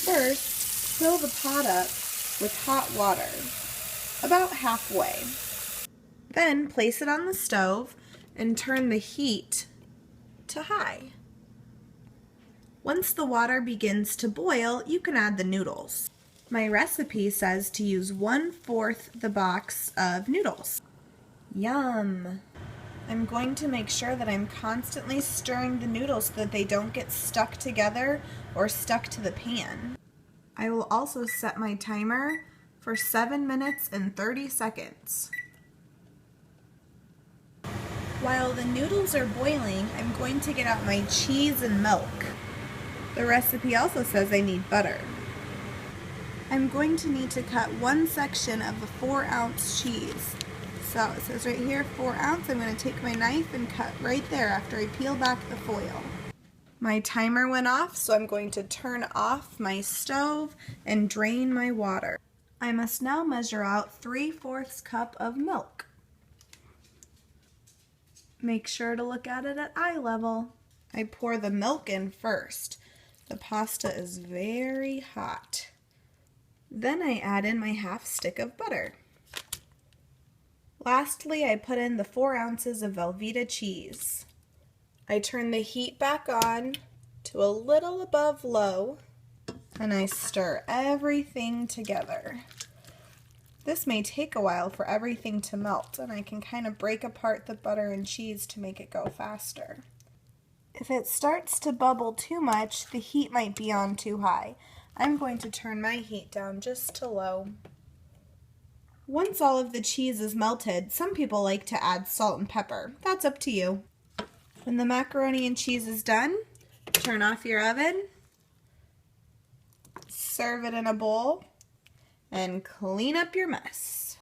First, fill the pot up with hot water, about halfway. Then place it on the stove and turn the heat to high. Once the water begins to boil, you can add the noodles. My recipe says to use 1/4 the box of noodles. Yum! I'm going to make sure that I'm constantly stirring the noodles so that they don't get stuck together or stuck to the pan. I will also set my timer for 7 minutes and 30 seconds. While the noodles are boiling, I'm going to get out my cheese and milk. The recipe also says I need butter. I'm going to need to cut one section of the 4-ounce cheese. So it says right here 4 ounce. I'm going to take my knife and cut right there after I peel back the foil. My timer went off, so I'm going to turn off my stove and drain my water. I must now measure out 3/4 cup of milk. Make sure to look at it at eye level. I pour the milk in first. The pasta is very hot. Then I add in my 1/2 stick of butter. Lastly, I put in the 4 ounces of Velveeta cheese. I turn the heat back on to a little above low, and I stir everything together. This may take a while for everything to melt, and I can kind of break apart the butter and cheese to make it go faster. If it starts to bubble too much, the heat might be on too high. I'm going to turn my heat down just to low. Once all of the cheese is melted, some people like to add salt and pepper. That's up to you. When the macaroni and cheese is done, turn off your oven, serve it in a bowl, and clean up your mess.